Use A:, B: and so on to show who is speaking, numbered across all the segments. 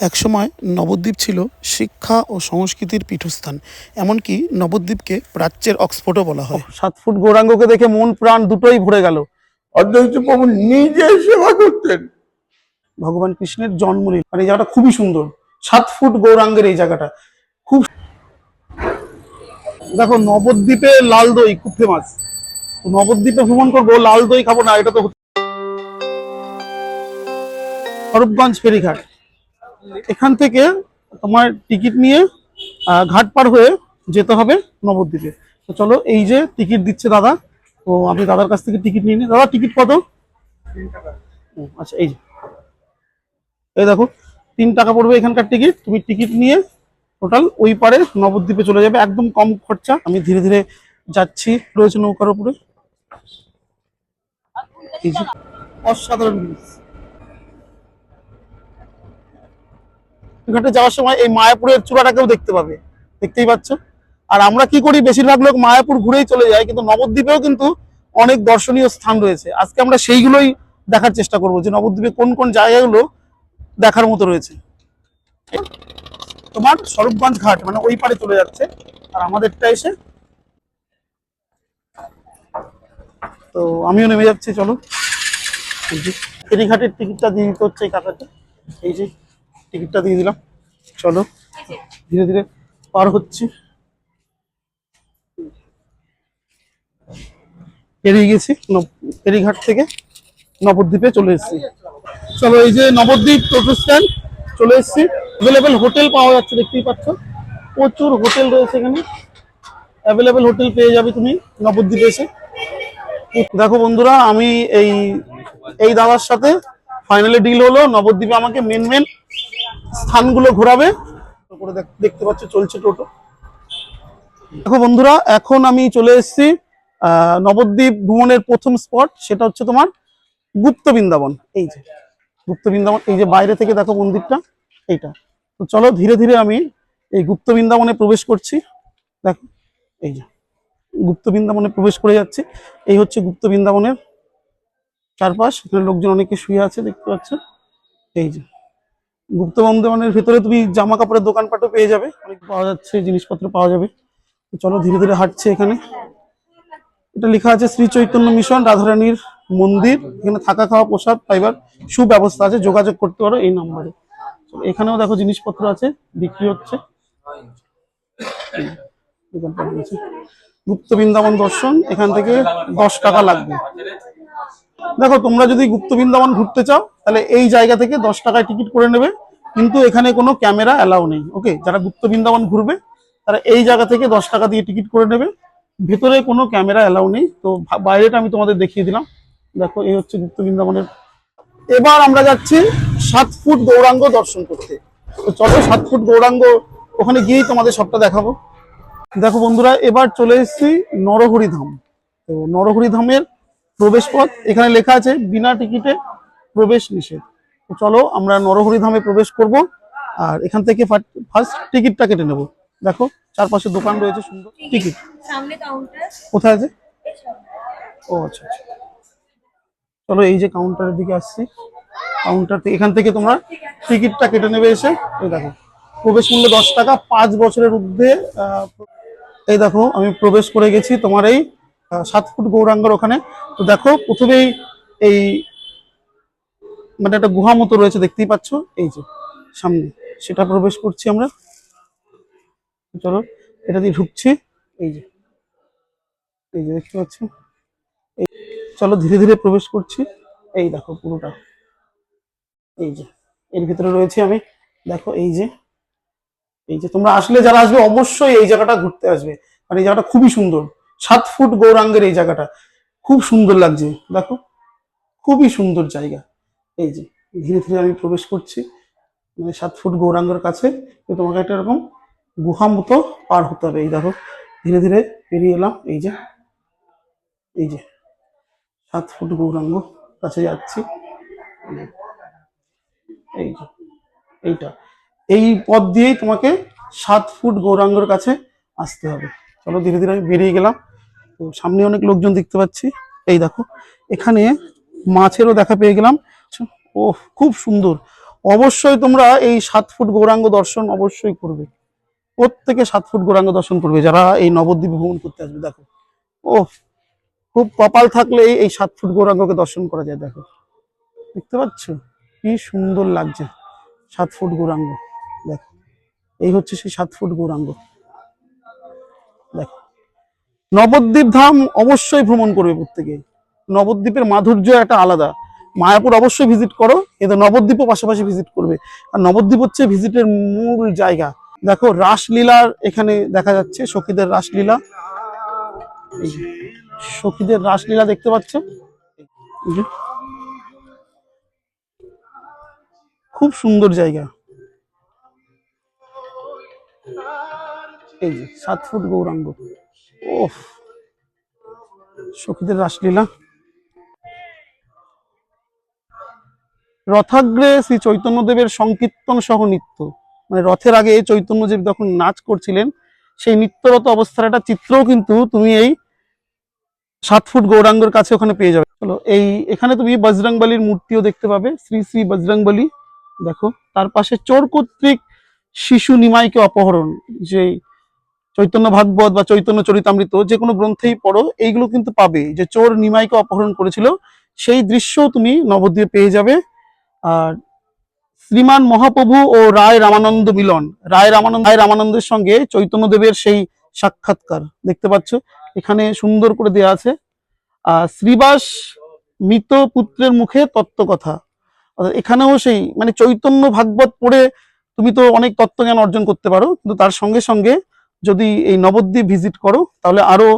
A: একসময় নবদ্বীপ ছিল শিক্ষা ও সংস্কৃতির পীঠস্থান। এমনকি নবদ্বীপকে প্রাচ্যের অক্সফোর্ডও বলা হয়।
B: 7 ফুট গৌরাঙ্গকে দেখে মন প্রাণ দুটোই ভরে গেল।
C: অদ্বৈত প্রভু নিজে সেবা করতেন।
B: ভগবান কৃষ্ণের জন্মলীলা, মানে এই জায়গাটা খুবই সুন্দর। 7 ফুট গৌরাঙ্গের এই জায়গাটা খুব। দেখো, নবদ্বীপে লাল দই খুব ফেমাস। নবদ্বীপে ভ্রমণ করবো, লাল দই খাবো না, এটা তো স্বরূপগঞ্জ ফেরিঘাট। এখান থেকে তোমার টিকিট নিয়ে ঘাট পার হয়ে যেতে হবে নবদ্বীপে। তো চলো, এই যে টিকিট দিচ্ছে দাদা, তো আমি দাদার কাছ থেকে টিকিট নিয়ে নিই। দাদা, টিকিট কত? 3 টাকা। আচ্ছা, এই যে এই দেখো 3 টাকা পড়বে এখানকার টিকিট। তুমি টিকিট নিয়ে টোটাল ওই পারে নবদ্বীপে চলে যাবে, একদম কম খরচা। আমি ধীরে ধীরে যাচ্ছি, রয়েছে নৌকার উপরে। এই যে অসাধারণ জিনিস। ঘাটে যাওয়ার সময় এই মায়াপুরের চূড়াটাকেও দেখতে পাবে, দেখতেই পাচ্ছ। আর আমরা কি করি, বেশিরভাগ লোক মায়াপুর ঘুরেই চলে যায়, কিন্তু নবদ্বীপেও কিন্তু অনেক দর্শনীয় স্থান রয়েছে। আজকে আমরা সেইগুলোই দেখার চেষ্টা করবো, যে নবদ্বীপে কোন কোন জায়গাগুলো দেখার মতো রয়েছে। তোমার স্বরূপগঞ্জ ঘাট মানে ওই পারে চলে যাচ্ছে, আর আমাদেরটা এসে, তো আমিও নেমে যাচ্ছি। চলো, ফেরিঘাটের টিকিটটা দিয়ে দিতে হচ্ছে এই কাকাকে। এই যে টিকিটটা দিয়ে দিলাম। চলো, ধীরে ধীরে পার হচ্ছি। পেরিয়ে গেছি, ফেরিঘাট থেকে নবদ্বীপে চলে এসেছি। চলো, এই যে নবদ্বীপ টোটো স্ট্যান্ড চলে এসেছি। অ্যাভেলেবেল হোটেল পাওয়া যাচ্ছে, দেখতেই পাচ্ছ, প্রচুর হোটেল রয়েছে এখানে। অ্যাভেলেবেল হোটেল পেয়ে যাবে তুমি নবদ্বীপে এসে। দেখো বন্ধুরা, আমি এই এই দাদার সাথে ফাইনালি ডিল হলো, নবদ্বীপে আমাকে মেন মেন স্থানগুলো ঘোরাবে। দেখতে পাচ্ছ চলছে টোটো। দেখো বন্ধুরা, এখন আমি চলে এসেছি নবদ্বীপ ভ্রমণের প্রথম স্পট, সেটা হচ্ছে তোমার গুপ্ত বৃন্দাবন। এই যে গুপ্ত বৃন্দাবন, এই যে বাইরে থেকে দেখো মন্দিরটা, এইটা। তো চলো, ধীরে ধীরে আমি এই গুপ্ত বৃন্দাবনে প্রবেশ করছি। দেখো, এই যে গুপ্ত বৃন্দাবনে প্রবেশ করে যাচ্ছি। এই হচ্ছে গুপ্ত বৃন্দাবনের চারপাশ। এখানে লোকজন অনেকে শুয়ে আছে, দেখতে পাচ্ছ। এই যে গুপ্ত বৃন্দাবনের ভেতরে তুমি জামা কাপড়ের দোকানপাটও পেয়ে যাবে, অনেক পাওয়া যাচ্ছে, জিনিসপত্র পাওয়া যাবে। তো চলো, ধীরে ধীরে হাঁটছে। এখানে এটা লেখা আছে শ্রী চৈতন্য মিশন রাধারানীর মন্দির। এখানে থাকা খাওয়া প্রসাদ পাইবার সুব্যবস্থা আছে, যোগাযোগ করতে পারো এই নম্বরে। এখানেও দেখো জিনিসপত্র আছে, বিক্রি হচ্ছে। গুপ্ত বৃন্দাবন দর্শন এখান থেকে 10 টাকা লাগবে। দেখো, তোমরা যদি গুপ্ত বৃন্দাবন ঘুরতে চাও, তাহলে এই জায়গা থেকে 10 টাকায় টিকিট করে নেবে, কিন্তু এখানে কোনো ক্যামেরা অ্যালাউ নেই। ওকে, যারা গুপ্ত বৃন্দাবন ঘুরবে তারা এই জায়গা থেকে 10 টাকা দিয়ে টিকিট করে নেবে, ভেতরে কোনো ক্যামেরা অ্যালাউ নেই। তো বাইরেটা আমি তোমাদের দেখিয়ে দিলাম। দেখো, এই হচ্ছে গুপ্ত বৃন্দাবনের। এবার আমরা যাচ্ছি 7 ফুট গৌরাঙ্গ দর্শন করতে। তো চলো, 7 ফুট গৌরাঙ্গ ওখানে গিয়েই তোমাদের সবটা দেখাবো। দেখো বন্ধুরা, এবার চলে এসেছি নরহরি ধাম। তো নরহরি ধামের প্রবেশ পথ এখানে লেখা আছে বিনা টিকিটে প্রবেশ নিষেধ। তো চলো, আমরা নরহরি ধামে প্রবেশ করব, আর এখান থেকে ফার্স্ট টিকিটটা কেটে নেব। দেখো, চারপাশে দোকান রয়েছে, সুন্দর। টিকিট
D: সামনে কাউন্টার
B: কোথায় আছে? ও আচ্ছা আচ্ছা, চলো এই যে কাউন্টারের দিকে আসছি। কাউন্টার থেকে এখান থেকে তোমরা টিকিটটা কেটে নেবে এসে। এই দেখো, প্রবেশ মূল্য 10 টাকা, 5 বছরের ঊর্ধ্বে। এই দেখো, আমি প্রবেশ করে গেছি তোমার এই 7 ফুট গৌরাঙ্গর ওখানে। তো দেখো, প্রথমেই এই মানে একটা গুহা মতো রয়েছে, দেখতেই পাচ্ছ, এই যে সামনে, সেটা প্রবেশ করছি আমরা। চলো, এটা দিয়ে ঢুকছি। এই যে এই যে দেখতে পাচ্ছ, চলো ধীরে ধীরে প্রবেশ করছি। এই দেখো পুরোটা, এই যে এর ভিতরে রয়েছে আমি। দেখো, এই যে তোমরা আসলে, যারা আসবে অবশ্যই এই জায়গাটা ঘুরতে আসবে, মানে এই জায়গাটা খুবই সুন্দর। 7 ফুট গৌরাঙ্গের এই জায়গাটা খুব সুন্দর লাগছে। দেখো, খুবই সুন্দর জায়গা। এই যে ধীরে ধীরে আমি প্রবেশ করছি মানে 7 ফুট গৌরাঙ্গের কাছে। তো তোমাকে একটা এরকম গুহা মতো পার হতে হবে। এই দেখো, ধীরে ধীরে পেরিয়ে এলাম। এই যে 7 ফুট গৌরাঙ্গ কাছে যাচ্ছি। এই যে এইটা, এই পথ দিয়েই তোমাকে 7 ফুট গৌরাঙ্গর কাছে আসতে হবে। চলো, ধীরে ধীরে আমি বেরিয়ে গেলাম। তো সামনে অনেক লোকজন দেখতে পাচ্ছি। এই দেখো, এখানে মাছেরও দেখা পেয়ে গেলাম। ও খুব সুন্দর, অবশ্যই তোমরা এই 7 ফুট গৌরাঙ্গ দর্শন অবশ্যই করবে, প্রত্যেকে 7 ফুট গৌরাঙ্গ দর্শন করবে যারা এই নবদ্বীপ ভ্রমণ করতে আসবে। দেখো, ও খুব কপাল থাকলে এই 7 ফুট গৌরাঙ্গকে দর্শন করা যায়। দেখো, দেখতে পাচ্ছ কি সুন্দর লাগছে 7 ফুট গৌরাঙ্গ। দেখো, এই হচ্ছে সেই 7 ফুট গৌরাঙ্গ। দেখো, নবদ্বীপ ধাম অবশ্যই ভ্রমণ করবে প্রত্যেকে। নবদ্বীপের মাধুর্য একটা আলাদা। মায়াপুর অবশ্যই ভিজিট করো, এদের নবদ্বীপও পাশাপাশি ভিজিট করবে। আর নবদ্বীপ হচ্ছে ভিজিটের মূল জায়গা। দেখো, রাসলীলার এখানে দেখা যাচ্ছে, সখীদের রাসলীলা। এই যে, সখীদের রাসলীলা দেখতে পাচ্ছ। এই যে, খুব সুন্দর জায়গা। এই যে 7 ফুট গৌরাঙ্গ, ওফ, সখীদের রাসলীলা। রথাগ্রে শ্রী চৈতন্যদেবের সংকীর্তন সহ নৃত্য, মানে রথের আগে চৈতন্যদেব যখন নাচ করছিলেন সেই নৃত্যরত অবস্থার একটা চিত্রও কিন্তু তুমি এই 7 ফুট গৌরাঙ্গের কাছে ওখানে পেয়ে যাবে। চলো, এখানে তুমি বজরংবলীর মূর্তিও দেখতে পাবে, শ্রী শ্রী বজরংবলী। দেখো, তার পাশে চোর কর্তৃক শিশু নিমাইকে অপহরণ, যে চৈতন্য ভাগবত বা চৈতন্য চরিতামৃত যে কোনো গ্রন্থেই পড়ো, এইগুলো কিন্তু পাবে যে চোর নিমাইকে অপহরণ করেছিল, সেই দৃশ্যও তুমি নবদ্বীপে পেয়ে যাবে। আর শ্রীমান মহাপ্রভু ও রায় রামানন্দ মিলন, রায় রামানন্দের সঙ্গে চৈতন্যদেবের সেই সাক্ষাৎকার দেখতে পাচ্ছ, এখানে সুন্দর করে দেয়া আছে। শ্রীবাস মৃত পুত্রের মুখে তত্ত্বকথা, এখানেও সেই মানে চৈতন্য ভাগবত পড়ে তুমি তো অনেক তত্ত্বজ্ঞান অর্জন করতে পারো, কিন্তু তার সঙ্গে সঙ্গে যদি এই নবদ্বীপ ভিজিট করো তাহলে আরো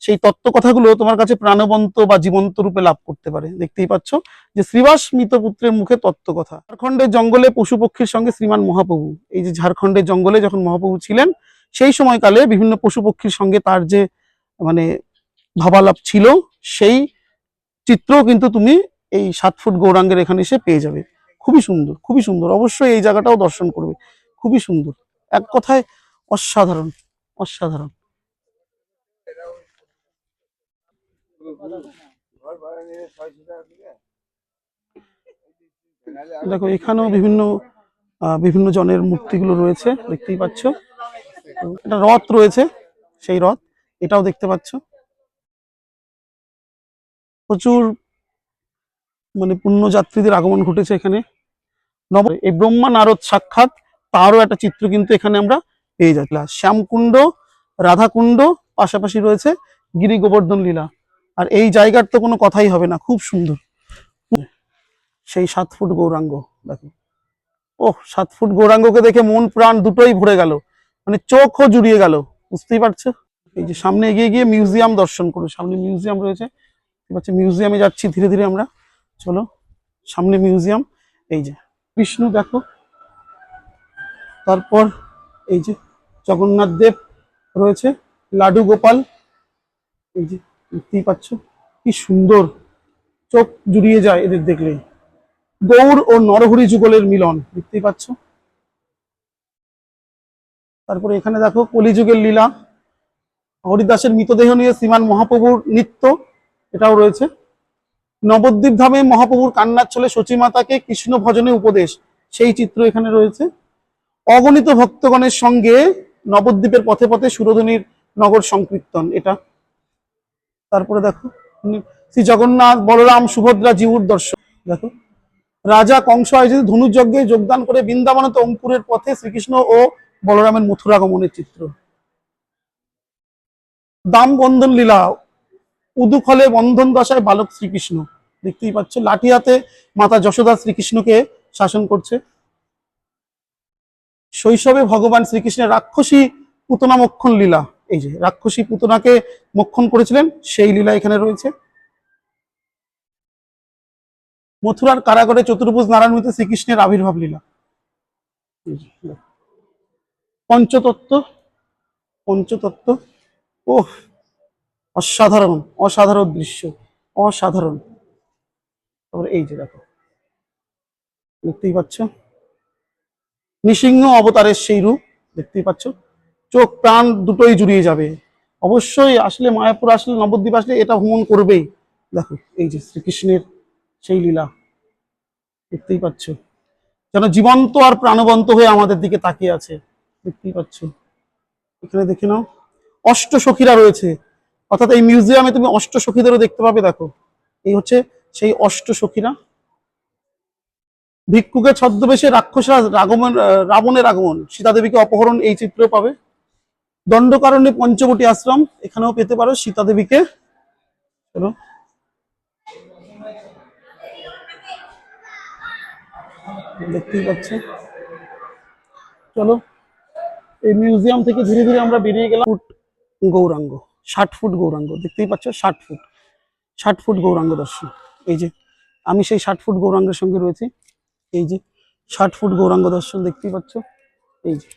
B: সেই তত্ত্বকথাগুলো তোমার কাছে প্রাণবন্ত বা জীবন্ত রূপে লাভ করতে পারে। দেখতেই পাচ্ছ যে শ্রীবাস মৃত পুত্রের মুখে তত্ত্বকথা। ঝাড়খণ্ডের জঙ্গলে পশু পক্ষীর সঙ্গে শ্রীমান মহাপ্রভু, এই যে ঝাড়খণ্ডের জঙ্গলে যখন মহাপ্রভু ছিলেন সেই সময়কালে বিভিন্ন পশু পক্ষীর সঙ্গে তার যে মানে ভাবালাপ ছিল, সেই চিত্রও কিন্তু তুমি এই 7 ফুট গৌরাঙ্গের এখানে এসে পেয়ে যাবে। খুবই সুন্দর, খুবই সুন্দর, অবশ্যই এই জায়গাটাও দর্শন করবে, খুবই সুন্দর, এক কথায় অসাধারণ, অসাধারণ। দেখো, এখানেও বিভিন্ন জনের মূর্তিগুলো রয়েছে, দেখতেই পাচ্ছ। একটা রথ রয়েছে, সেই রথ এটাও দেখতে পাচ্ছ। প্রচুর মানে পুণ্যযাত্রীদের আগমন ঘটেছে এখানে। এই ব্রহ্মা নারদ সাক্ষাৎ, তারও একটা চিত্র কিন্তু এখানে আমরা পেয়ে যাচ্ছি। শ্যামকুণ্ড, রাধাকুণ্ড, পাশাপাশি রয়েছে গিরি গোবর্ধন লীলা। আর এই জায়গার তো কোনো কথাই হবে না, খুব সুন্দর সেই 7 ফুট গৌরাঙ্গ। দেখো, ওহ, 7 ফুট গৌরাঙ্গকে দেখে মন প্রাণ দুটোই ভরে গেল, মানে চোখও জুড়িয়ে গেল, বুঝতেই পারছো। এই যে সামনে এগিয়ে গিয়ে মিউজিয়াম দর্শন করো, সামনে মিউজিয়াম রয়েছে, মিউজিয়ামে যাচ্ছি ধীরে ধীরে আমরা। চলো, সামনে মিউজিয়াম। এই যে বিষ্ণু দেখো, তারপর এই যে জগন্নাথ দেব রয়েছে, লাডু গোপাল, এই যে দেখতেই পাচ্ছ কি সুন্দর, চোখ জুড়িয়ে যায় এদের দেখলে। গৌর ও নরহরি যুগলের মিলন, দেখতেই পাচ্ছ। তারপরে এখানে দেখো কলিযুগের লীলা, হরিদাসের মৃতদেহ নিয়ে শ্রীমান মহাপ্রভুর নৃত্য, এটাও রয়েছে। নবদ্বীপ ধামে মহাপ্রভুর কান্নার ছলে সচী মাতাকে কৃষ্ণ ভজনে উপদেশ, সেই চিত্র এখানে রয়েছে। অগণিত ভক্তগণের সঙ্গে নবদ্বীপের পথে পথে সুরধনীর নগর সংকীর্তন, এটা। তারপরে দেখো শ্রী জগন্নাথ বলরাম সুভদ্রা জীবুর দর্শন। দেখো, রাজা কংস আয়োজিত ধনুযজ্ঞে যোগদান করে বৃন্দাবনত অঙ্কুরের পথে শ্রীকৃষ্ণ ও বলরামের মথুরাগমনের চিত্র। দাম বন্ধন লীলা, উদুখলে বন্ধন দশায় বালক শ্রীকৃষ্ণ, দেখতেই পাচ্ছ, লাঠি হাতে মাতা যশোদা শ্রীকৃষ্ণকে শাসন করছে। শৈশবে ভগবান শ্রীকৃষ্ণের রাক্ষসী পুতনা মক্ষণ লীলা, এই যে রাক্ষসী পুতনাকে মক্ষণ করেছিলেন সেই লীলা এখানে রয়েছে। মথুরার কারাগারে চতুর্ভুজ নারায়ণ শ্রীকৃষ্ণের আবির্ভাব লীলা। পঞ্চতত্ত্ব, পঞ্চতত্ত্ব, ওহ, অসাধারণ, অসাধারণ দৃশ্য, অসাধারণ। তারপরে এই যে দেখো, দেখতেই পাচ্ছ নৃসিংহ অবতারের সেই রূপ, দেখতেই পাচ্ছ, চোখ প্রাণ দুটোই জুড়িয়ে যাবে। অবশ্যই আসলে মায়াপুর আসলে, নবদ্বীপ আসলে এটা ভ্রমণ করবেই। দেখো, এই যে শ্রীকৃষ্ণের সেই লীলা, দেখতেই পাচ্ছ। যেন জীবন্ত আর প্রাণবন্ত হয়ে আমাদের দিকে তাকিয়ে আছে, দেখতেই পাচ্ছ। এখানে দেখে নাও, অষ্টসখীরা রয়েছে, অর্থাৎ এই মিউজিয়ামে তুমি অষ্টসখীদেরও দেখতে পাবে। দেখো, এই হচ্ছে সেই অষ্টসখীরা। ভিক্ষুকের ছদ্মবেশে রাক্ষসরা রাবণের আগমন, সীতা দেবীকে অপহরণ, এই চিত্র পাবে। দণ্ডকারণ্যে পঞ্চবটী আশ্রম, এখানেও পেতে পারো সীতা দেবীকে। চলো, দেখতেই পাচ্ছ। চলো, এই মিউজিয়াম থেকে ধীরে ধীরে আমরা বেরিয়ে গেলাম। গৌরাঙ্গ, 60 ফুট গৌরাঙ্গ, দেখতেই পাচ্ছ, 60 ফুট, 60 ফুট গৌরাঙ্গ দর্শন। এই যে আমি সেই 60 ফুট গৌরাঙ্গের সঙ্গে রয়েছি। এই যে 60 ফুট গৌরাঙ্গ দর্শন দেখতেই পাচ্ছ। এই যে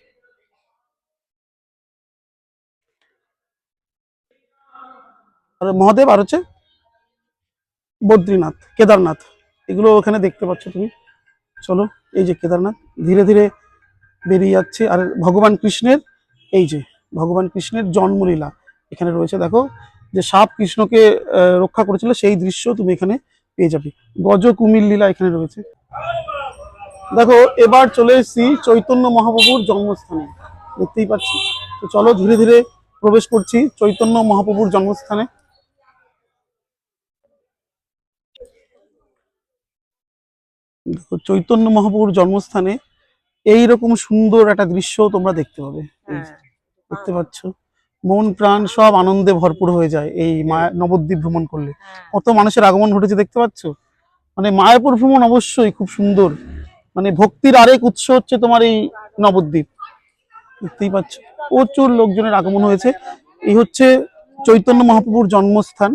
B: আর মহাদেব, আর হচ্ছে বদ্রীনাথ, কেদারনাথ, এগুলো ওখানে দেখতে পাচ্ছ তুমি। চলো, এই যে কেদারনাথ ধীরে ধীরে বেরিয়ে যাচ্ছে। আর ভগবান কৃষ্ণের, এই যে ভগবান কৃষ্ণের জন্মলীলা এখানে রয়েছে। দেখো, যে সাপ কৃষ্ণকে রক্ষা করেছিল সেই দৃশ্য তুমি এখানে পেয়ে যাবে। গজ কুমির লীলা এখানে রয়েছে। দেখো, এবার চলে এসেছি চৈতন্য মহাপ্রভুর জন্মস্থানে, দেখতেই পাচ্ছি। তো চলো, ধীরে ধীরে প্রবেশ করছি চৈতন্য মহাপ্রভুর জন্মস্থানে। দেখো, চৈতন্য মহাপ্রভুর জন্মস্থানে এইরকম সুন্দর একটা দৃশ্য তোমরা দেখতে পাবে। এই যে দেখতে পাচ্ছ, মন প্রাণ সব আনন্দে ভরপুর হয়ে যায় এই নবদ্বীপ ভ্রমণ করলে। কত মানুষের আগমন ঘটেছে দেখতে পাচ্ছ। মানে মায়াপুর ভ্রমণ অবশ্যই খুব সুন্দর, মানে ভক্তির আরেক উৎস হচ্ছে তোমার এই নবদ্বীপ, দেখতেই পাচ্ছ। প্রচুর লোকজনের আগমন হয়েছে। এই হচ্ছে চৈতন্য মহাপ্রভুর জন্মস্থান,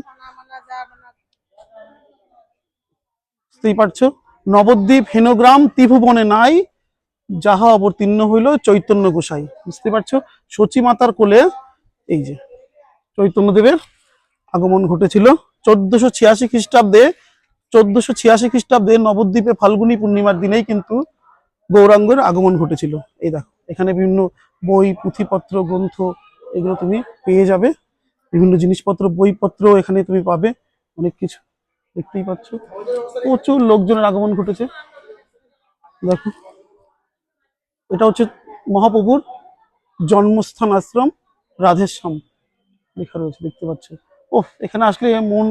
B: বুঝতেই পারছো। নবদ্বীপ হেনগ্রাম ত্রিভুবনে নাই, যাহা অবতীর্ণ হইল চৈতন্য গোসাই, বুঝতে পারছো। সচী মাতার কোলে এই যে চৈতন্যদেবের আগমন ঘটেছিল 1486 খ্রিস্টাব্দে। 1486 খ্রিস্টাব্দে নবদ্বীপে ফাল্গুনী পূর্ণিমার দিনেই কিন্তু গৌরাঙ্গের আগমন ঘটেছিল। এই দেখো, এখানে বিভিন্ন বই, পুঁথিপত্র, গ্রন্থ, এগুলো তুমি পেয়ে যাবে। বিভিন্ন জিনিসপত্র, বইপত্র এখানে তুমি পাবে, অনেক কিছু দেখতেই পাচ্ছ। প্রচুর লোকজনের আগমন ঘটেছে। দেখো, এটা হচ্ছে মহাপ্রভুর জন্মস্থান আশ্রম, রাধেশ্যাম লেখা রয়েছে, দেখতে পাচ্ছ। ওহ, এখানে আসলে মন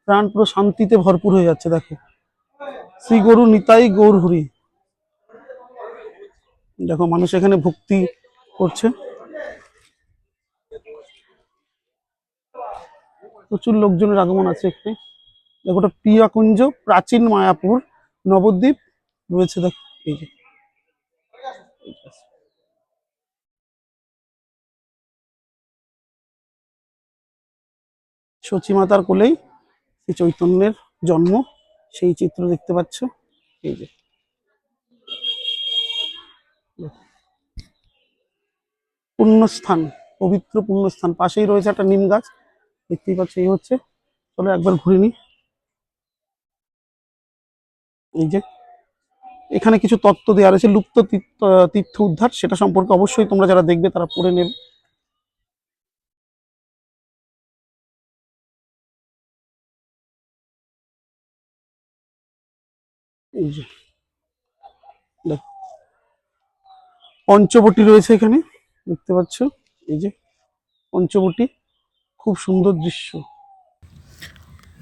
B: প্রাণ পুরো শান্তিতে ভরপুর হয়ে যাচ্ছে। দেখো, শ্রী গরু নিতাই গৌর হরি, দেখো মানুষ এখানে ভক্তি করছে। প্রচুর লোকজনের আগমন আছে এখানে। দেখো, ওটা প্রিয়াকুঞ্জ, প্রাচীন মায়াপুর, নবদ্বীপ রয়েছে। দেখো, এই যে সচী মাতার কোলেই শ্রী চৈতন্যের জন্ম, সেই চিত্র দেখতে পাচ্ছ। এই যে পুণ্যস্থান, পবিত্র পুণ্যস্থান, পাশেই রয়েছে একটা নিম গাছ, দেখতেই পাচ্ছ। এই হচ্ছে, চলো একবার ঘুরে নি। এই যে এখানে কিছু তত্ত্ব দেওয়া রয়েছে, লুপ্ত তীর্থ উদ্ধার, সেটা সম্পর্কে অবশ্যই তোমরা যারা দেখবে তারা পড়ে নেবে। এই যে দেখো, পঞ্চবটী রয়েছে এখানে, দেখতে পাচ্ছ। এই যে পঞ্চবটী, খুব সুন্দর দৃশ্য।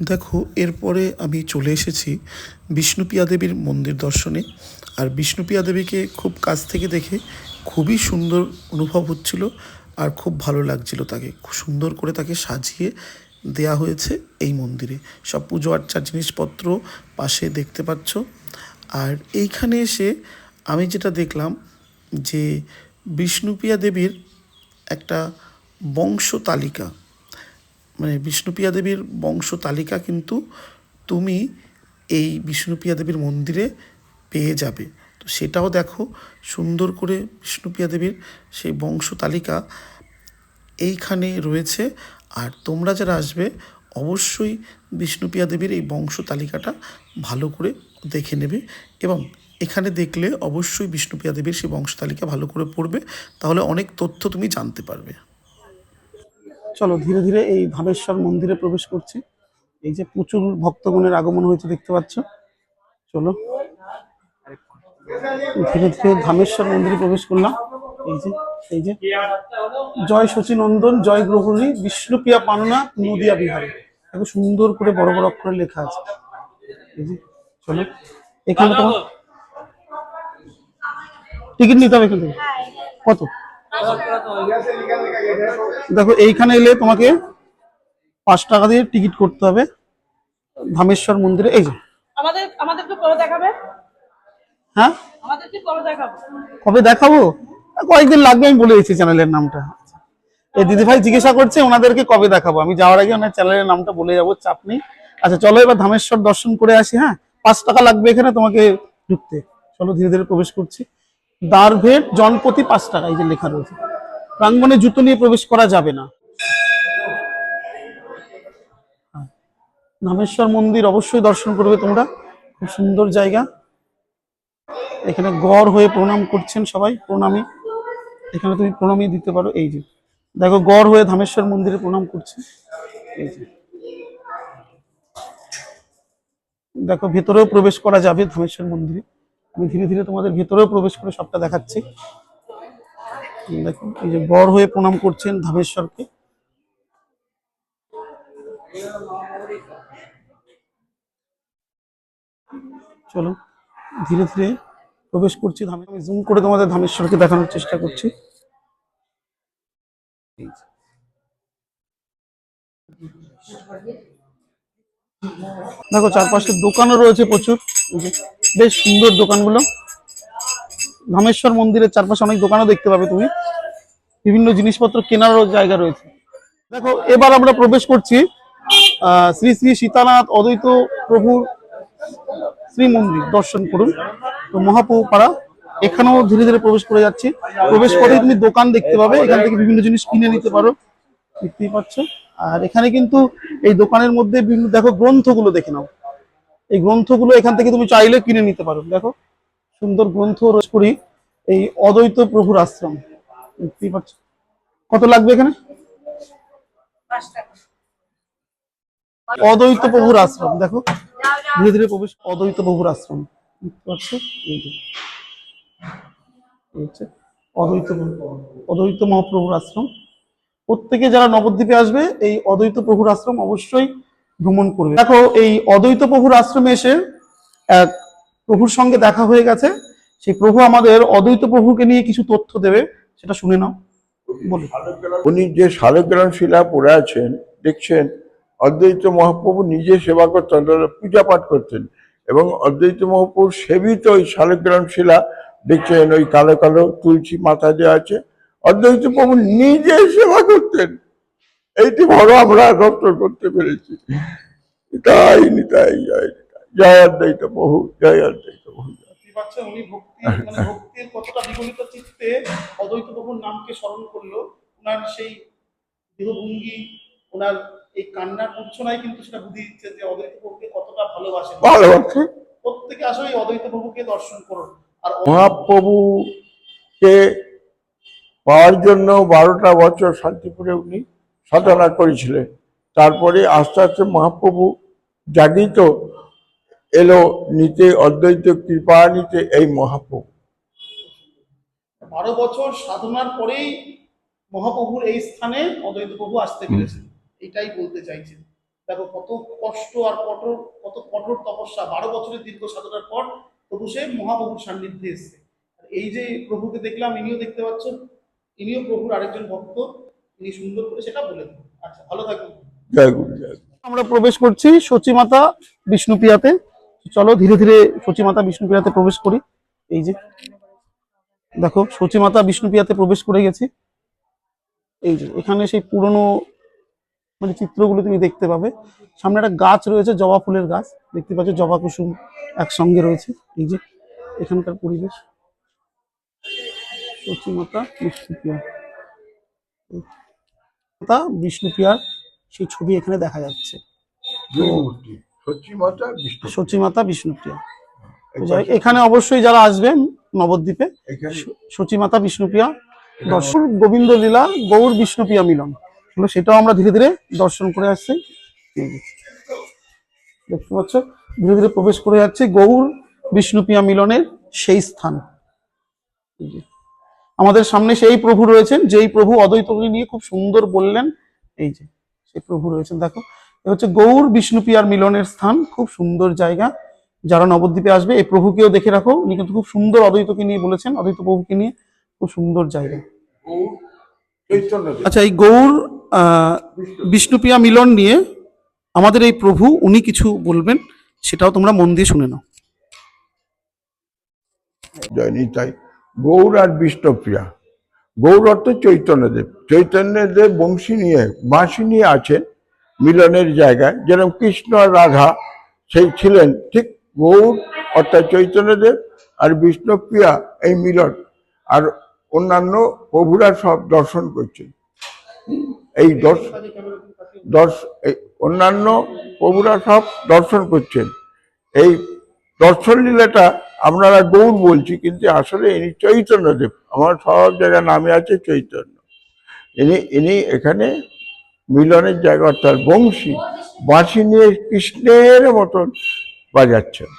A: দেখো, এরপরে আমি চলে এসেছি বিষ্ণুপ্রিয়া দেবীর মন্দির দর্শনে। আর বিষ্ণুপ্রিয়া দেবীকে খুব কাছ থেকে দেখে খুবই সুন্দর অনুভব হচ্ছিল, আর খুব ভালো লাগছিল। তাকে খুব সুন্দর করে তাকে সাজিয়ে দেয়া হয়েছে এই মন্দিরে, সব পুজো আর্চার জিনিসপত্র পাশে দেখতে পাচ্ছ। আর এইখানে এসে আমি যেটা দেখলাম, যে বিষ্ণুপ্রিয়া দেবীর একটা বংশ তালিকা, মানে বিষ্ণুপ্রিয়া দেবীর বংশ তালিকা কিন্তু তুমি এই বিষ্ণুপ্রিয়া দেবীর মন্দিরে পেয়ে যাবে। তো সেটাও দেখো, সুন্দর করে বিষ্ণুপ্রিয়া দেবীর সেই বংশ তালিকা এইখানে রয়েছে। আর তোমরা যারা আসবে অবশ্যই বিষ্ণুপ্রিয়া দেবীর এই বংশ তালিকাটা ভালো করে দেখে নেবে, এবং এখানে দেখলে অবশ্যই বিষ্ণুপ্রিয়া দেবীর সেই বংশ তালিকা ভালো করে পড়বে, তাহলে অনেক তথ্য তুমি জানতে পারবে।
B: চলো, ধীরে ধীরে এই ধামেশ্বর মন্দিরে প্রবেশ করছি। এই যে প্রচুর ভক্তগণের আগমন হয়েছে, দেখতে পাচ্ছ। চলো, ধীরে ধীরে ধামেশ্বর মন্দিরে প্রবেশ করলাম। এই যে জয় শচীনন্দন, জয় গ্রহণী, বিষ্ণুপ্রিয়া পাননা, নদিয়া বিহারে। এত সুন্দর করে বড় বড় অক্ষরে লেখা আছে। এই যে চলো, এখানে তোমার টিকিট নিতে হবে এখান থেকে। কত? দেখো এইখানে এলে তোমাকে 5 টাকা দিয়ে টিকিট করতে হবে ধামেশ্বর মন্দিরে। এই যে
D: আমাদেরকে কবে দেখাবে?
B: হ্যাঁ,
D: আমাদেরকে কবে দেখাবো?
B: কবে দেখাবো? কয়েকদিন লাগবে, আমি বলে দিচ্ছি চ্যানেলের নামটা। এই দিদিভাই জিজ্ঞাসা করছে ওনাদেরকে কবে দেখাবো, আমি যাওয়ার আগে ওনার চ্যানেলের নামটা বলে যাবো, চাপ নেই। আচ্ছা চলো এবার ধামেশ্বর দর্শন করে আসি। হ্যাঁ, 5 টাকা লাগবে এখানে তোমাকে ঢুকতে। চলো ধীরে ধীরে প্রবেশ করছি। দ্বারভেট জনপ্রতি 5 টাকা, এই যে লেখা রয়েছে। প্রাঙ্গণে জুতো নিয়ে প্রবেশ করা যাবে না। ধামেশ্বর মন্দির অবশ্যই দর্শন করবে তোমরা, খুব সুন্দর জায়গা। এখানে গড় হয়ে প্রণাম করছেন সবাই, প্রণামী। এখানে তুমি প্রণামী দিতে পারো। এই যে দেখো গড় হয়ে ধামেশ্বর মন্দিরে প্রণাম করছে। এই যে দেখো ভেতরেও প্রবেশ করা যাবে ধামেশ্বর মন্দিরে। আমি ধীরে ধীরে তোমাদের ভেতরেও প্রবেশ করে সবটা দেখাচ্ছি। দেখো এই যে গড় হয়ে প্রণাম করছেন ধামেশ্বরকে। চলো ধীরে ধীরে প্রবেশ করছি ধামে। আমি জুম করে তোমাদের ধামেশ্বরকে দেখানোর চেষ্টা করছি। দেখো চারপাশে দোকানও রয়েছে প্রচুর, বেশ সুন্দর দোকানগুলো। ধামেশ্বর মন্দিরের চারপাশে অনেক দোকানও দেখতে পাবে তুমি, বিভিন্ন জিনিসপত্র কেনারও জায়গা রয়েছে। দেখো এবার আমরা প্রবেশ করছি শ্রী শ্রী সীতানাথ অদ্বৈত প্রভুর শ্রী মন্দির। দর্শন করুন তো মহাপ্রভু পাড়া। এখানেও ধীরে ধীরে প্রবেশ করে যাচ্ছি। প্রবেশ করে তুমি দোকান দেখতে পাবে, এখান থেকে বিভিন্ন জিনিস কিনে নিতে পারো, দেখতেই পাচ্ছ। আর এখানে কিন্তু এই দোকানের মধ্যে বিভিন্ন দেখো গ্রন্থগুলো দেখে নাও। এই গ্রন্থগুলো এখান থেকে তুমি চাইলে কিনে নিতে পারো। দেখো সুন্দর গ্রন্থ রোজ করি। এই অদ্বৈত প্রভুর আশ্রম, দেখতেই পাচ্ছ। কত লাগবে এখানে?
D: 5 টাকা।
B: অদ্বৈত প্রভুর আশ্রম। দেখো ধীরে ধীরে প্রবেশ, অদ্বৈত প্রভুর আশ্রম দেখতে পাচ্ছ। এই যে অদ্বৈত মহাপ্রভুর আশ্রম। প্রত্যেকে যারা নবদ্বীপে আসবে এই অদ্বৈত প্রভুর আশ্রম অবশ্যই ভ্রমণ করবে। দেখো এই অদ্বৈত প্রভুর আশ্রমে এসে এক প্রভুর সঙ্গে দেখা হয়ে গেছে। সেই প্রভু আমাদের অদ্বৈত প্রভুকে নিয়ে কিছু তথ্য দেবে, সেটা শুনে নাও। বলো।
C: উনি যে শালগ্রাম শিলা পড়ে আছেন দেখছেন, অদ্বৈত মহাপ্রভু নিজে সেবা করতেন, পূজা পাঠ করতেন, এবং অদ্বৈত মহাপ্রভুর সেবিত ওই শালগ্রাম শিলা দেখছেন, ওই কালো কালো তুলসী মাথা দেওয়া আছে। অদ্বৈত প্রভু নিজে সেবা করতেন। এইটি বড় আমরা দর্শন করতে পেরেছি। তাই নিতাই জয় নিতাই। জয় অদ্বৈত প্রভু, জয় অদ্বৈত প্রভু।
B: উনি ভক্তির কতটা বিগলিত চিত্তে অদ্বৈত প্রভুর নামকে স্মরণ করলো। ওনার সেই দেহভঙ্গি, ওনার এই কান্নার মূর্ছনায় কিন্তু সেটা বুঝিয়ে দিচ্ছে যে অদ্বৈত প্রভুকে কতটা ভালোবাসেন।
C: ভালোবাসে।
B: প্রত্যেকে আসলে অদ্বৈত প্রভুকে দর্শন করুন। আর
C: মহাপ্রভুকে পাওয়ার জন্য 12টা বছর শান্তিপুরে উনি সাধনা করেছিলেন। তারপরে আস্তে আস্তে মহাপ্রভু জাগিত এলো নিতে, অদ্বৈত কৃপা নিতে এই মহাপ্রভু।
B: 12 বছর সাধনার পরেই মহাপ্রভুর এই স্থানে অদ্বৈত প্রভু আসতে পেরেছেন, এটাই বলতে চাইছেন। দেখো কত কষ্ট আর কত কঠোর তপস্যা, 12 বছরের দীর্ঘ সাধনার পর প্রভু সে মহাপ্রভুর সান্নিধ্যে এসছে। এই যে প্রভুকে দেখলাম, ইনিও দেখতে পাচ্ছ, ইনিও প্রভুর আরেকজন ভক্ত। ইনি সুন্দর করে সেটা বলে দেন। আচ্ছা, ভালো থাকবেন।
C: জয় গুরু, জয় গুরু।
B: আমরা প্রবেশ করছি সচিমাতা বিষ্ণুপ্রিয়াতে। চলো ধীরে ধীরে সচিমাতা বিষ্ণুপ্রিয়াতে প্রবেশ করি। এই যে দেখো সচিমাতা বিষ্ণুপ্রিয়াতে প্রবেশ করে গেছি। এই যে এখানে সেই পুরনো চিত্রগুলো তুমি দেখতে পাবে। সামনে একটা গাছ রয়েছে, জবা ফুলের গাছ দেখতে পাচ্ছ, জবা কুসুম একসঙ্গে রয়েছে। এই যে এখানকার পরিবেশ। সচিমাতা বিষ্ণুপ্রিয়া, বিষ্ণুপ্রিয়ার সেই ছবি এখানে দেখা যাচ্ছে। সচিমাতা বিষ্ণুপ্রিয়া। এখানে অবশ্যই যারা আসবেন নবদ্বীপে, সচিমাতা বিষ্ণুপ্রিয়া দর্শন, গোবিন্দ লীলা গৌর বিষ্ণুপ্রিয়া মিলন, সেটাও আমরা ধীরে ধীরে দর্শন করে আসছি। দেখতে পাচ্ছ ধীরে ধীরে প্রবেশ করে যাচ্ছে গৌর বিষ্ণুপ্রিয়া মিলনের সেই স্থান। এই যে আমাদের সামনে সেই প্রভু রয়েছেন, যেই প্রভু অদ্বৈতকে নিয়ে খুব সুন্দর বললেন। এই যে সেই প্রভু রয়েছেন, দেখো এ হচ্ছে গৌর বিষ্ণুপ্রিয়ার মিলনের স্থান। খুব সুন্দর জায়গা, যারা নবদ্বীপে আসবে এই প্রভুকেও দেখে রাখো, উনি কিন্তু খুব সুন্দর অদ্বৈতকে নিয়ে বলেছেন, অদ্বৈত প্রভুকে নিয়ে খুব সুন্দর জায়গা।
C: চৈতন্যদেব
B: আচ্ছা, এই গৌর বিষ্ণুপ্রিয়া মিলন নিয়ে আমাদের এই প্রভু উনি কিছু বলবেন, সেটাও তোমরা মন দিয়ে শুনে নাও।
C: জয় নিতাই। গৌর আর বিষ্ণুপ্রিয়া, গৌর অর্থ চৈতন্যদেব, চৈতন্যদেব বংশী নিয়ে বাঁশি নিয়ে আছেন মিলনের জায়গায়, যেরকম কৃষ্ণ আর রাধা সেই ছিলেন, ঠিক গৌর অর্থাৎ চৈতন্যদেব আর বিষ্ণুপ্রিয়া এই মিলন। আর অন্যান্য প্রভুরা সব দর্শন করছেন। এই এই অন্যান্য প্রভুরা সব দর্শন করছেন। এই দর্শন লীলাটা আপনারা গৌর বলছি, কিন্তু আসলে ইনি চৈতন্যদেব। আমার সব জায়গায় নামে আছে চৈতন্য। ইনি এখানে মিলনের জায়গা, অর্থাৎ বংশী বাঁশি নিয়ে কৃষ্ণের মতন বাজাচ্ছেন।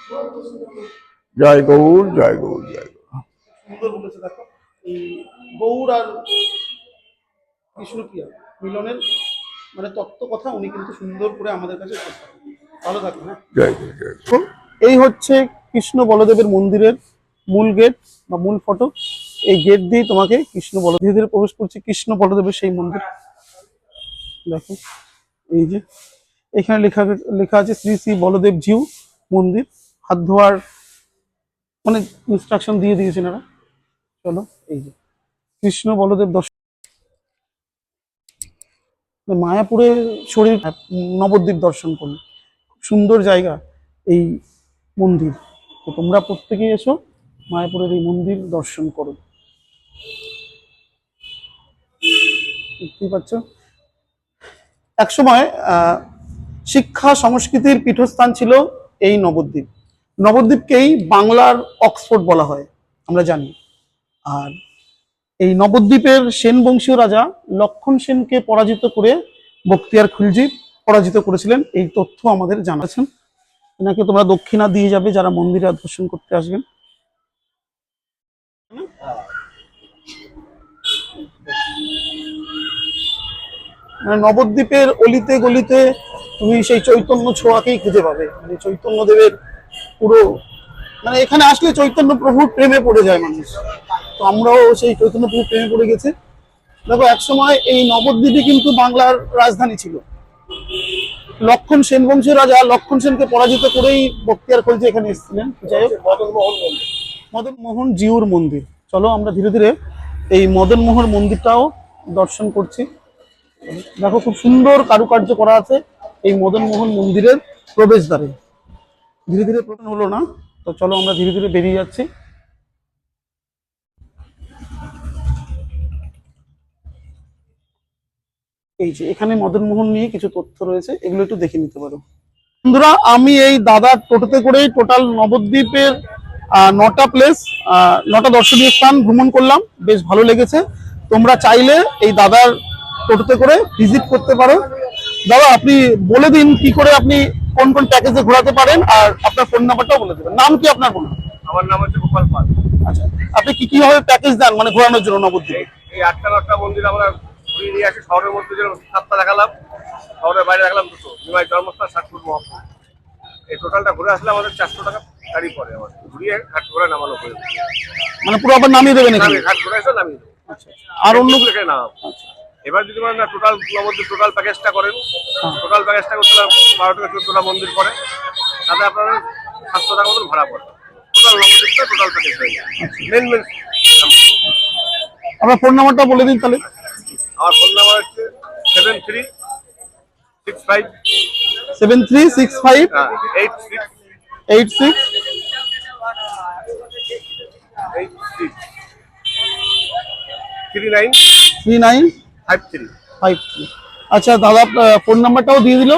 C: জয় গৌর, জয় গৌর, জয় গৌর।
B: সুন্দর বলেছে, দেখো এই গৌর আর বিষ্ণুপ্রিয়া মিলনের মানে তত্ত্ব কথা উনি কিন্তু সুন্দর করে আমাদের কাছে শেখান। ভালো থাকবেন। হ্যাঁ,
C: জয় গৌর, জয় গৌর।
B: এই হচ্ছে কৃষ্ণ বলদেবের মন্দিরের মূল গেট বা মূল ফটক। এই গেট দিয়ে তোমাকে কৃষ্ণ বলদেব, ধীরে ধীরে প্রবেশ করছি কৃষ্ণ বলদেবের সেই মন্দির। দেখো এই যে এখানে লেখা লেখা আছে শ্রী শ্রী বলদেব জিউ মন্দির। হাত ধোয়ার মানে ইনস্ট্রাকশন দিয়ে দিয়েছেন এরা। চলো, এই যে কৃষ্ণ বলদেব দর্শন। মায়াপুরে শরীর নবদ্বীপ দর্শন করলো, খুব সুন্দর জায়গা এই মন্দির। তো তোমরা প্রত্যেকেই এসো, মায়াপুরের এই মন্দির দর্শন করো। দেখতেই পাচ্ছ, একসময় শিক্ষা সংস্কৃতির পীঠস্থান ছিল এই নবদ্বীপ। নবদ্বীপকেই বাংলার অক্সফোর্ড বলা হয়, আমরা জানি। আর এই নবদ্বীপের সেন বংশীয় রাজা লক্ষণ সেনকে পরাজিত করে বখতিয়ার খিলজি পরাজিত করেছিলেন, এই তথ্য আমাদের জানাচ্ছেন। এনাকে তোমরা দক্ষিণা দিয়ে যাবে যারা মন্দিরে দর্শন করতে আসবেন। মানে নবদ্বীপের অলিতে গলিতে তুমি সেই চৈতন্য ছোঁয়াকেই খুঁজে পাবে, মানে চৈতন্যদেবের পুরো, মানে এখানে আসলে চৈতন্য প্রভুর প্রেমে পড়ে যায় মানুষ। তো আমরাও সেই চৈতন্য প্রভুর প্রেমে পড়ে গেছে। দেখো একসময় এই নবদ্বীপই কিন্তু বাংলার রাজধানী ছিল। লক্ষণ সেন বংশের রাজা লক্ষণ সেনকে পরাজিত করেই বখতিয়ার খলজি এখানে এসেছিলেন। যাই হোক, মদন মোহন জিউর মন্দির। চলো আমরা ধীরে ধীরে এই মদন মোহন মন্দিরটাও দর্শন করছি। দেখো খুব সুন্দর কারুকার্য করা আছে এই মদন মোহন মন্দিরের প্রবেশদ্বারে। ধীরে ধীরে প্রশ্ন হলো না, তো চলো আমরা ধীরে ধীরে বেরিয়ে যাচ্ছি। এই যে এখানে মদন মোহন নিয়ে কিছু তথ্য রয়েছে, এগুলো একটু দেখে নিতে পারো। বন্ধুরা, আমি এই দাদার টোটোতে করেই টোটাল নবদ্বীপের 9টা প্লেস, 9টা দর্শনীয় স্থান ভ্রমণ করলাম। বেশ ভালো লেগেছে। তোমরা চাইলে এই দাদার টোটোতে করে ভিজিট করতে পারো। দাদা আপনি বলে দিন কি করে আপনি কোন কোন প্যাকেজে ঘোরাতে পারেন, আর আপনার ফোন নাম্বারটাও বলে দেবেন। নাম কি আপনার? বলুন।
E: আমার নাম হচ্ছে গোপাল পাল।
B: আচ্ছা, আপনি কি কিভাবে প্যাকেজ দেন মানে ঘোরানোর জন্য নবদ্বীপে?
E: এই 8টা মন্দির আমরা ঘুরিয়ে নিয়ে আসি। শহরের মধ্যে যেরকম 7টা দেখালাম, শহরের বাইরে দেখালাম 2টো। নিমাই জন্মস্থান, ষাটপুর মহাপুর। এই টোটালটা ঘুরে আসলে আমাদের 400 টাকা গাড়ি পড়ে। আমাদের ঘুরিয়ে ঘাট ঘোরা নামানো পড়ে,
B: মানে পুরো আবার নামিয়ে দেবেন এখানে?
E: ঘাট ঘুরে এসে নামিয়ে দেবো।
B: আচ্ছা, আর অন্য
E: এখানে নাম। এবার যদি মানে টোটাল নবদ্বীপ টোটাল প্যাকেজটা করেন, টোটাল প্যাকেজটা করতে 12 থেকে 14টা মন্দির পড়ে, তাতে আপনার 700 টাকা মতন ভাড়া পড়ে। টোটাল নবদ্বীপটা টোটাল প্যাকেজ হয়ে যায়। মেন
B: আপনার ফোন নাম্বারটা বলে দিন তাহলে।
E: আমার ফোন নাম্বার হচ্ছে 7365
B: 7365
E: 86
B: 86
E: 39
B: 3953।
E: 53।
B: আচ্ছা দাদা ফোন নাম্বারটাও দিয়ে দিল।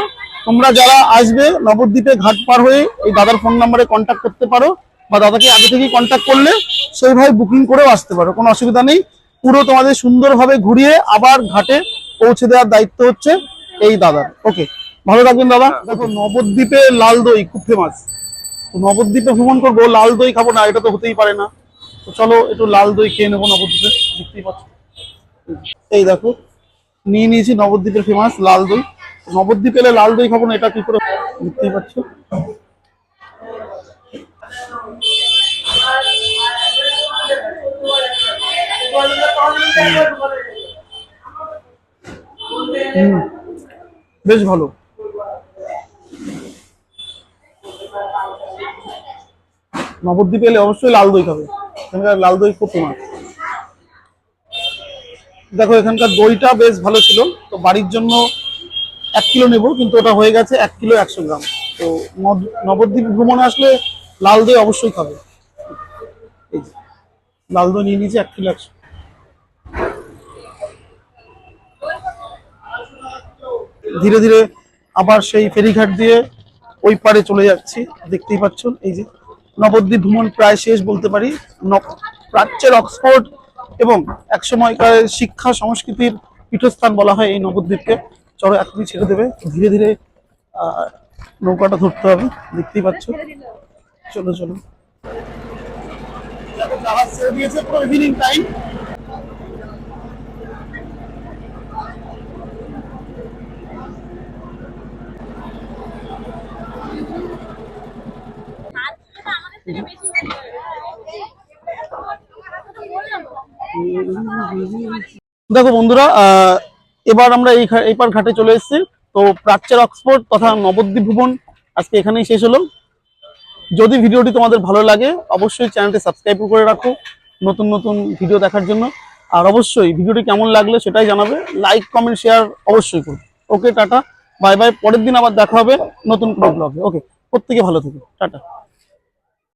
B: তোমরা যারা আসবে নবদ্বীপে ঘাট পার হয়ে এই দাদার ফোন নাম্বারে কন্ট্যাক্ট করতে পারো, বা দাদাকে আগে থেকেই কন্ট্যাক্ট করলে সেইভাবে বুকিং করেও আসতে পারো, কোনো অসুবিধা নেই। পুরো তোমাদের সুন্দরভাবে ঘুরিয়ে আবার ঘাটে পৌঁছে দেওয়ার দায়িত্ব হচ্ছে এই দাদার। ওকে, ভালো থাকবেন দাদা। দেখো নবদ্বীপে লাল দই খুব ফেমাস। তো নবদ্বীপে ভ্রমণ করবো, লাল দই খাবো না, এটা তো হতেই পারে না। তো চলো একটু লাল দই খেয়ে নেবো নবদ্বীপে, দেখতেই পাচ্ছ। এই দেখো নিয়ে নিয়েছি নবদ্বীপের ফেমাস লাল দই। নবদ্বীপ এলে লাল দই খাবো না, এটা কি করে, দেখতেই পাচ্ছ। বেশ ভালো। নবদ্বীপে এলে অবশ্যই লাল দই খাবে, এখানকার লাল দই খুব ফেমাস। দেখো এখানকার দইটা বেশ ভালো ছিল, তো বাড়ির জন্য 1 কিলো নেবো, কিন্তু ওটা হয়ে গেছে 1 কিলো 100 গ্রাম। তো নবদ্বীপ ভ্রমণে আসলে লাল দই অবশ্যই খাবে। এই যে, লাল দই নিয়ে নিয়েছি 1 কিলো 100। ধীরে ধীরে আবার সেই ফেরিঘাট দিয়ে ওই পারে চলে যাচ্ছি, দেখতেই পাচ্ছ। এই যে নবদ্বীপ ভ্রমণ প্রায় শেষ বলতে পারি। প্রাচ্যের অক্সফোর্ড এবং একসময়কার শিক্ষা সংস্কৃতির পীঠস্থান বলা হয় এই নবদ্বীপকে। চলো এখনই ছেড়ে দেবে, ধীরে ধীরে নৌকাটা ধরতে হবে, দেখতেই পাচ্ছ। চলো চলো, জাহাজ ছেড়ে দিয়েছে, পুরো ইভিনিং টাইম। দেখো বন্ধুরা, এবার আমরা এইপার ঘাটে চলে এসেছি। তো প্রাচ্যের অক্সফোর্ড তথা নবদ্বীপ ভ্রমণ আজকে এখানেই শেষ হলো। যদি ভিডিওটি তোমাদের ভালো লাগে অবশ্যই চ্যানেলটি সাবস্ক্রাইব করে রাখো নতুন নতুন ভিডিও দেখার জন্য। আর অবশ্যই ভিডিওটি কেমন লাগলে সেটাই জানাবে, লাইক কমেন্ট শেয়ার অবশ্যই করবে। ওকে, টাটা, বাই বাই। পরের দিন আবার দেখা হবে নতুন কোনো ব্লগে। ওকে, প্রত্যেকে ভালো থেকো, টাটা।